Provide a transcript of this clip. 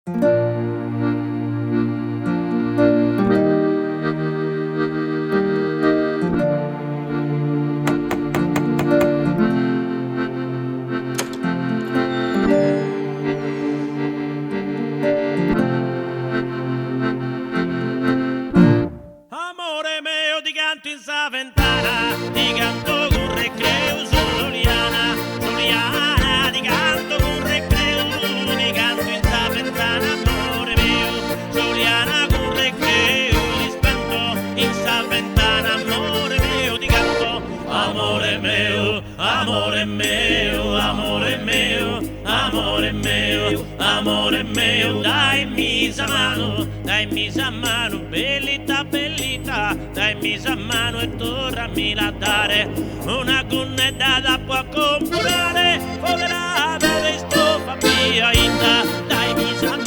Amore mio, ti canto in sta ventana, ti canto con recreo su Giuliana, Giuliana, ti canto con recreo, ti canto in sta ventana, amore mio, Giuliana con recreo, ti spento in sta ventana, amore mio, ti canto, amore mio, amore mio, amore mio, amore mio, amore mio, dai sa mano, bellita, bellita, dai sa mano e tornami a dare una gonnetta può comprare, povera dove sto fa via, dai sa